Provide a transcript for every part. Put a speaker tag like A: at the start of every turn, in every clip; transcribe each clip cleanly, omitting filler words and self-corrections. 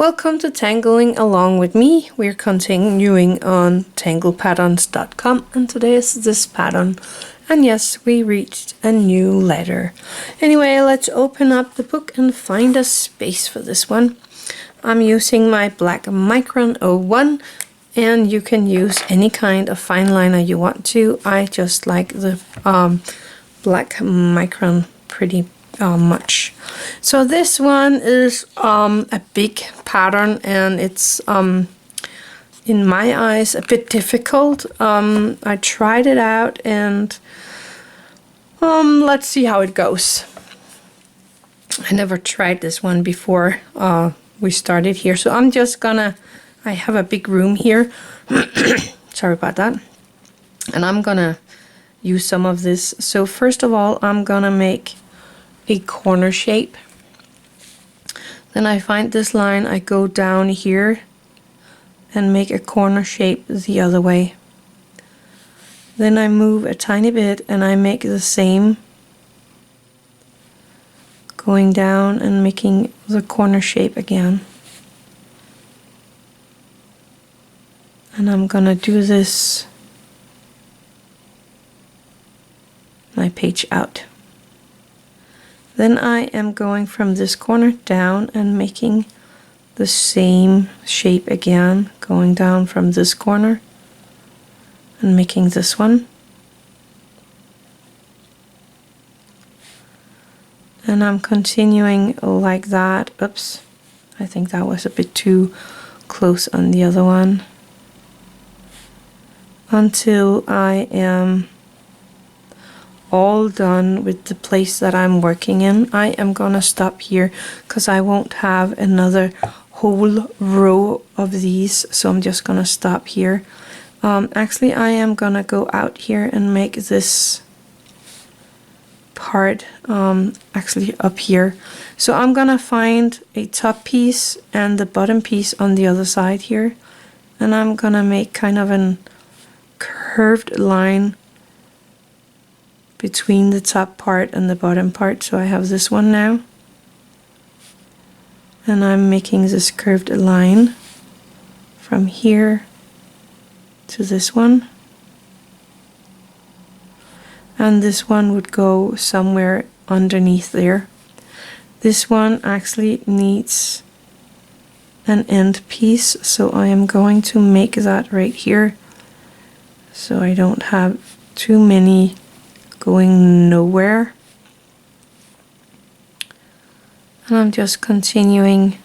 A: Welcome to Tangling Along with me. We're continuing on tanglepatterns.com and today is this pattern. And yes, we reached a new letter. Anyway, let's open up the book and find a space for this one. I'm using my black micron 01 and you can use any kind of fine liner you want to. I just like the black micron pretty much. So this one is a big pattern and it's in my eyes a bit difficult. I tried it out and let's see how it goes. I never tried this one before we started here, so I'm just gonna, I have a big room here sorry about that, and I'm gonna use some of this. So first of all, I'm gonna make a corner shape. Then I find this line, I go down here and make a corner shape the other way. Then I move a tiny bit and I make the same, going down and making the corner shape again. And I'm gonna do this my page out. Then I am going from this corner down and making the same shape again, going down from this corner and making this one. And I'm continuing like that. Oops, I think that was a bit too close on the other one. Until I am all done with the place that I'm working in. I am gonna stop here because I won't have another whole row of these, so I'm just gonna stop here. Actually, I am gonna go out here and make this part actually up here. So I'm gonna find a top piece and the bottom piece on the other side here, and I'm gonna make kind of an curved line between the top part and the bottom part. So I have this one now, and I'm making this curved line from here to this one, and this one would go somewhere underneath there. This one actually needs an end piece, so I am going to make that right here so I don't have too many going nowhere. And I'm just continuing.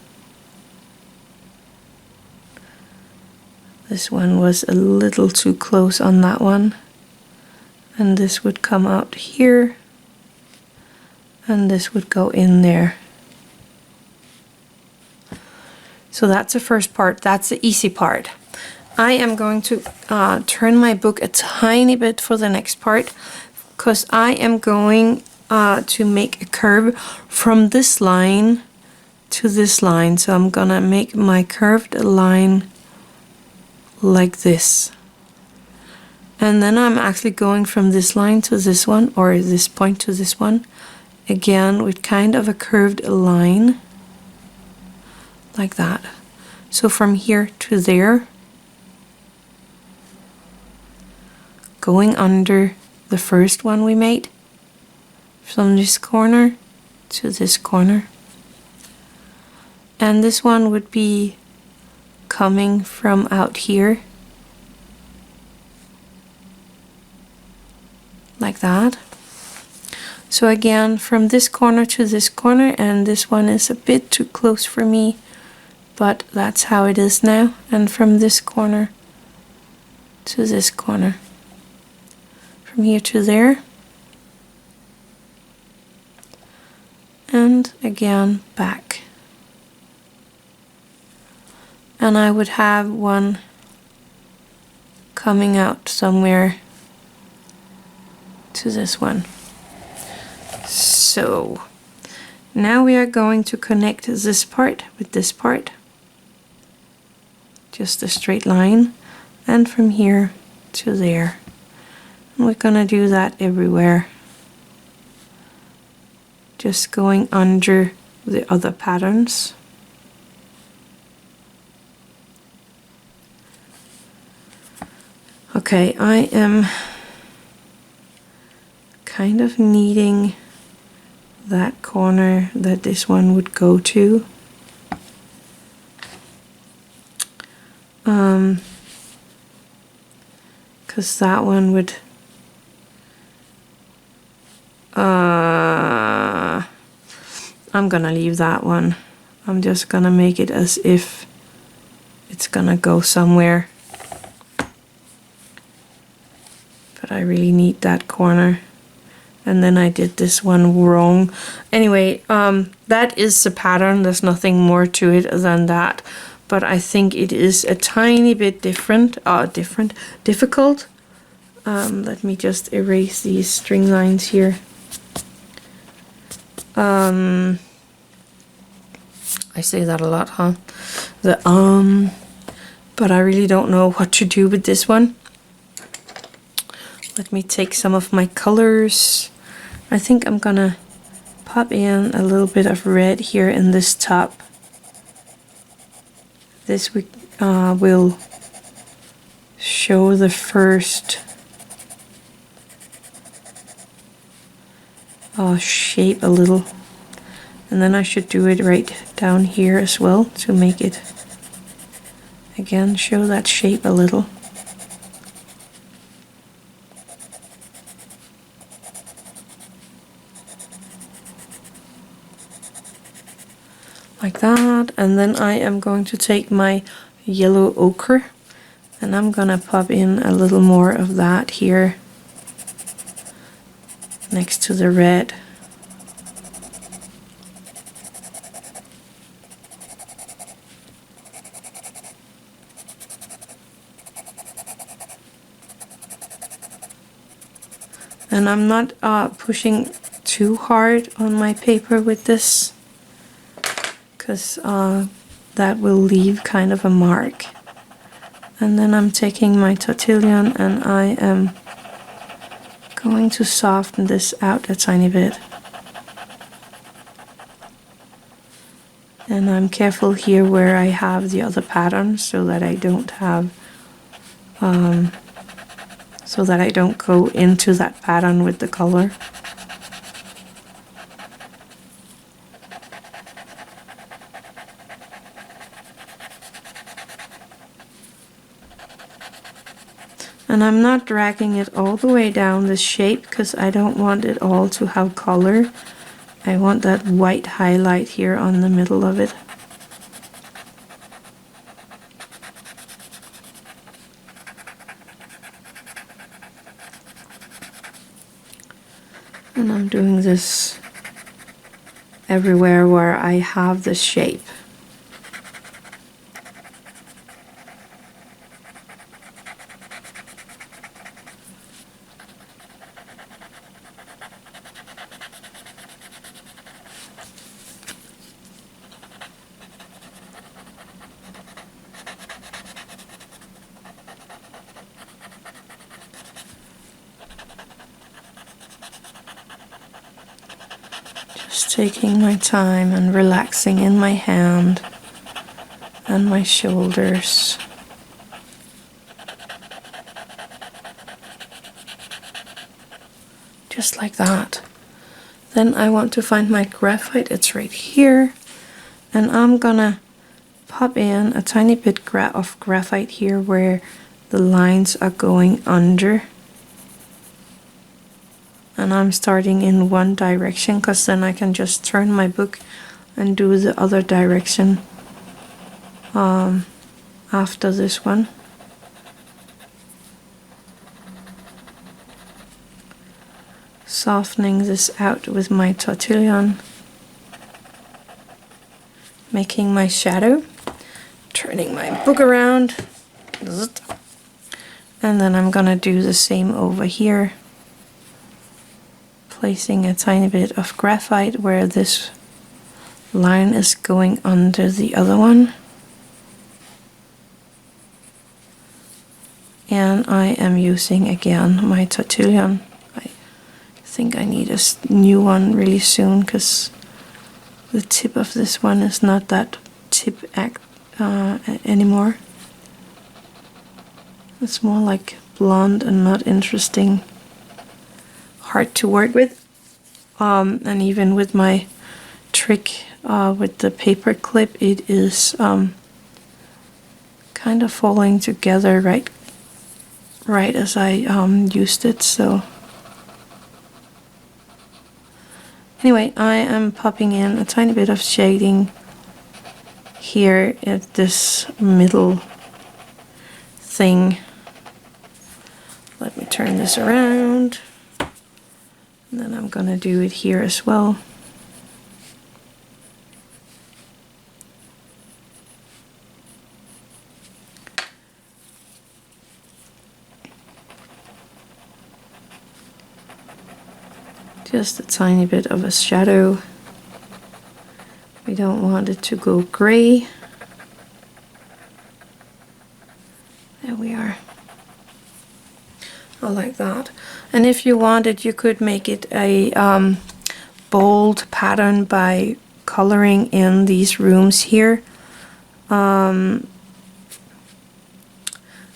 A: This one was a little too close on that one, and this would come out here and this would go in there. So that's the first part, that's the easy part. I am going to turn my book a tiny bit for the next part, because I am going to make a curve from this line to this line. So I'm gonna make my curved line like this. And then I'm actually going from this line to this one, or this point to this one, again with kind of a curved line like that. So from here to there, going under the first one we made, from this corner to this corner. And this one would be coming from out here, like that. So again, from this corner to this corner, and this one is a bit too close for me, but that's how it is now. And from this corner to this corner. From here to there, and again back. And I would have one coming out somewhere to this one. So now we are going to connect this part with this part, just a straight line, and from here to there. We're gonna do that everywhere, just going under the other patterns. Okay, I am kind of needing that corner that this one would go to. Because that one would I'm gonna leave that one. I'm just gonna make it as if it's gonna go somewhere. But I really need that corner. And then I did this one wrong. Anyway, that is the pattern. There's nothing more to it than that. But I think it is a tiny bit difficult. Let me just erase these string lines here. I say that a lot, huh? But I really don't know what to do with this one. Let me take some of my colors. I think I'm gonna pop in a little bit of red here in this top. This will show the first shape a little. And then I should do it right down here as well to make it, again, show that shape a little. Like that. And then I am going to take my yellow ochre and I'm gonna pop in a little more of that here next to the red. And I'm not pushing too hard on my paper with this, because that will leave kind of a mark. And then I'm taking my Tortillion and I am going to soften this out a tiny bit. And I'm careful here where I have the other pattern so that I don't have so that I don't go into that pattern with the color. And I'm not dragging it all the way down the shape because I don't want it all to have color. I want that white highlight here on the middle of it. And I'm doing this everywhere where I have the shape. Taking my time and relaxing in my hand and my shoulders. Just like that. Then I want to find my graphite. It's right here. And I'm gonna pop in a tiny bit of graphite here where the lines are going under. And I'm starting in one direction because then I can just turn my book and do the other direction after this one. Softening this out with my Tortillion. Making my shadow. Turning my book around. And then I'm gonna do the same over here. Placing a tiny bit of graphite where this line is going under the other one. And I am using again my Tortillion. I think I need a new one really soon because the tip of this one is not that tip anymore. It's more like blonde and not interesting, hard to work with. And even with my trick with the paper clip, it is kind of falling together right as I used it. So anyway, I am popping in a tiny bit of shading here at this middle thing. Let me turn this around. And then I'm gonna do it here as well. Just a tiny bit of a shadow. We don't want it to go gray. There we are. I like that. And if you wanted, you could make it a bold pattern by coloring in these rooms here. I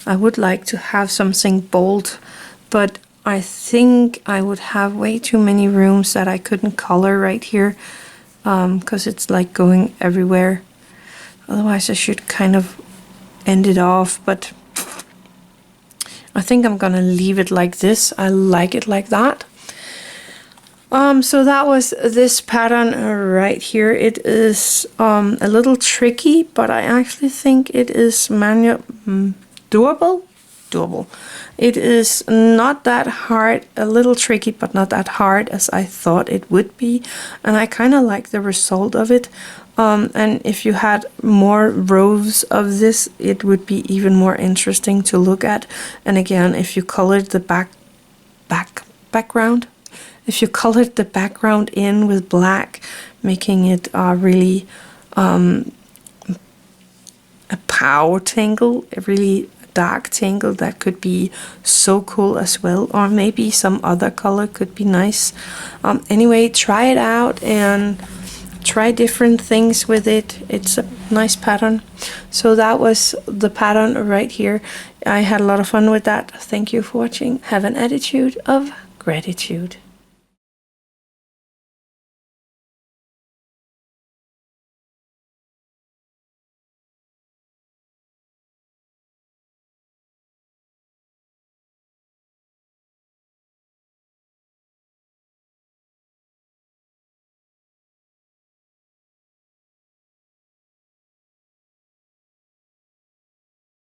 A: would like to have something bold, but I think I would have way too many rooms that I couldn't color right here, because it's like going everywhere. Otherwise I should kind of end it off, but I think I'm gonna leave it like this. I like it like that. So that was this pattern right here. It is a little tricky, but I actually think it is doable. It is not that hard, a little tricky, but not that hard as I thought it would be. And I kind of like the result of it. And if you had more rows of this, it would be even more interesting to look at. And again, if you colored the background, if you colored the background in with black, making it really a power tangle, a really dark tangle, that could be so cool as well. Or maybe some other color could be nice. Anyway, try it out and try different things with it. It's a nice pattern. So that was the pattern right here. I had a lot of fun with that. Thank you for watching. Have an attitude of gratitude.